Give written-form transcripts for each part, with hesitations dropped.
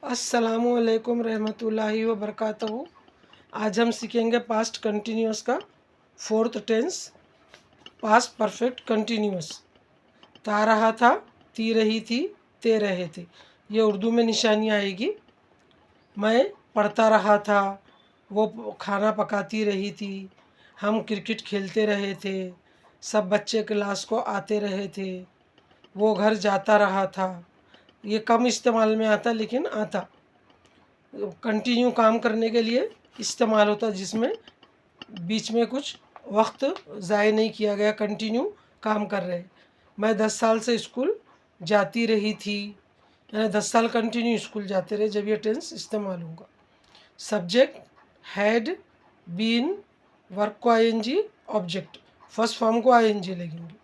अस्सलामुअलैकुम रहमतुल्लाहि व बरकातहू। आज हम सीखेंगे पास्ट कंटिन्यूअस का fourth tense, past perfect continuous. ता रहा था, ती रही थी, ते रहे थे। ये उर्दू में निशानी आएगी। मैं पढ़ता रहा था, वो खाना पकाती रही थी, हम क्रिकेट खेलते रहे थे, सब बच्चे क्लास को आते रहे थे, वो घर जाता रहा था। ये कम इस्तेमाल में आता लेकिन आता। कंटिन्यू काम करने के लिए इस्तेमाल होता, जिसमें बीच में कुछ वक्त ज़ाय नहीं किया गया, कंटिन्यू काम कर रहे। मैं 10 साल से स्कूल जाती रही थी, यानी 10 साल कंटिन्यू स्कूल जाते रहे जब ये टेंस इस्तेमाल होगा। सब्जेक्ट हैड बीन, वर्क को आईएनजी, ऑब्जेक्ट फर्स्ट फॉर्म को आईएनजी लगेंगे।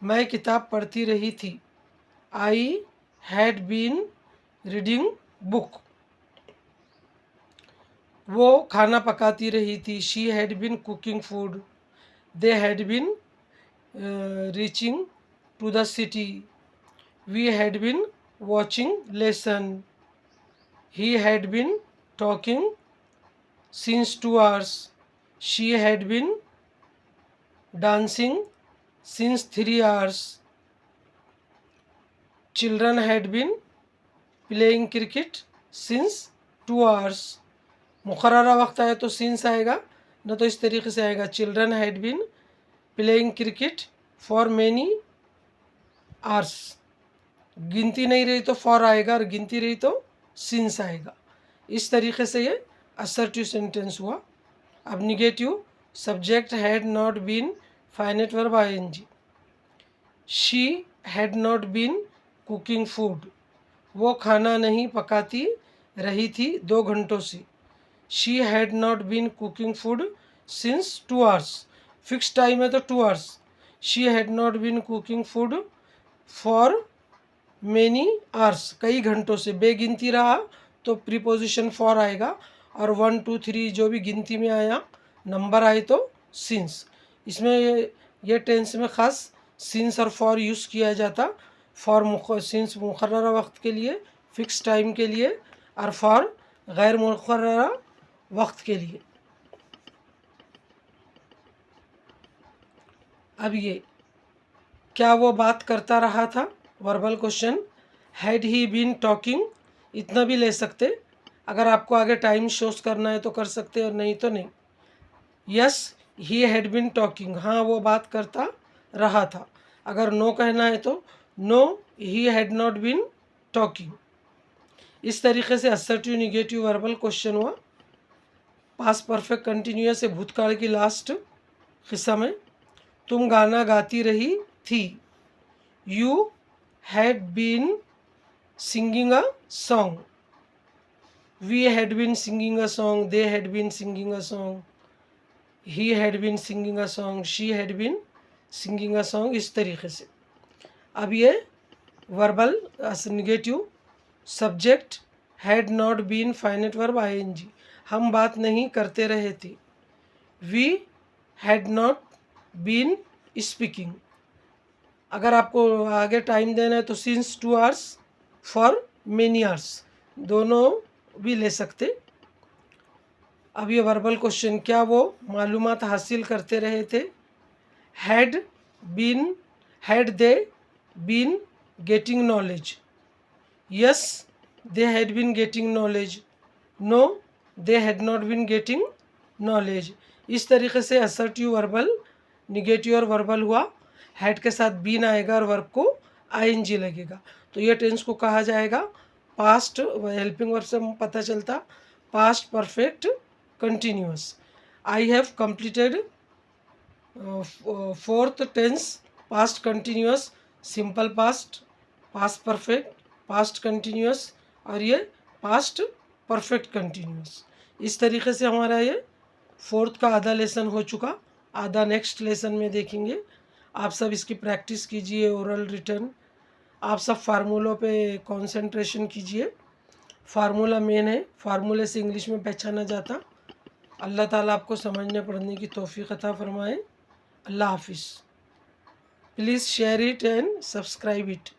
मैं किताब पढ़ती रही थी, I had been reading book. वो खाना पकाती रही थी, she had been cooking food. They had been reaching to the city. We had been watching lesson. He had been talking since 2 hours. She had been dancing since 3 hours. Children had been playing cricket since 2 hours. मुकर्ररा वक्त आया तो since आएगा, न तो इस तरीके से आएगा children had been playing cricket for many hours. गिनती नहीं रही तो फॉर आएगा, और गिनती रही तो सिंस आएगा। इस तरीके से ये असर्टिव सेंटेंस हुआ। अब negative, subject had not been, finite verb ING. She had not been cooking food. वो खाना नहीं पकाती रही थी 2 घंटों से। She had not been cooking food since 2 hours। Fix time है तो 2 hours। She had not been cooking food for many hours, कई घंटों से। बेगिनती रहा तो प्रीपोजिशन फॉर आएगा, और 1 2 3 जो भी गिनती में आया नंबर आए तो सिंस। इसमें ये टेंस में ख़ास सिंस और फॉर यूज़ किया जाता। फॉर सिंस मुकर्ररा वक्त के लिए, फिक्स टाइम के लिए, और फॉर गैर मुकर्ररा वक्त के लिए। अब ये क्या वो बात करता रहा था, verbal question. Had he been talking, इतना भी ले सकते। अगर आपको आगे टाइम शोज करना है तो कर सकते, और नहीं तो नहीं। Yes he had been talking, हाँ वो बात करता रहा था। अगर नो कहना है तो no he had not been talking. इस तरीके से असर्टिव निगेटिव वर्बल क्वेश्चन हुआ। पास्ट परफेक्ट कंटिन्यूअस से भूतकाल की लास्ट हिस्सा में, तुम गाना गाती रही थी, you had been singing a song. We had been singing a song, they had been singing a song, he had been singing a song, she had been singing a song. इस तरीके से। अब ये verbal negative, subject had not been, finite verb ING, हम बात नहीं करते रहे थे। We had not been speaking. अगर आपको आगे टाइम देना है तो since 2 hours, for many hours, दोनों भी ले सकते। अब ये वर्बल क्वेश्चन, क्या वो मालूमात हासिल करते रहे थे। Had been, had they been getting knowledge. Yes they had been getting knowledge. No they had not been getting knowledge. इस तरीके से असर्टिव वर्बल, निगेटिव और वर्बल हुआ। हैड के साथ बीन आएगा और वर्ब को आईएनजी लगेगा, तो ये टेंस को कहा जाएगा पास्ट। हेल्पिंग वर्ब से पता चलता past perfect continuous. I have completed fourth tense, past continuous, simple past, past perfect, past continuous, और ये पास्ट परफेक्ट कंटिन्यूअस। इस तरीके से हमारा ये फोर्थ का आधा लेसन हो चुका। आधा नेक्स्ट लेसन में देखेंगे। आप सब इसकी प्रैक्टिस कीजिए, ओरल रिटर्न। आप सब फार्मूलों पे कंसंट्रेशन कीजिए। फार्मूला मेन है, फार्मूले से इंग्लिश में पहचाना जाता। अल्लाह ताला आपको समझने पढ़ने की तौफीक अता फरमाए। अल्लाह हाफिज़। Please share it and subscribe it.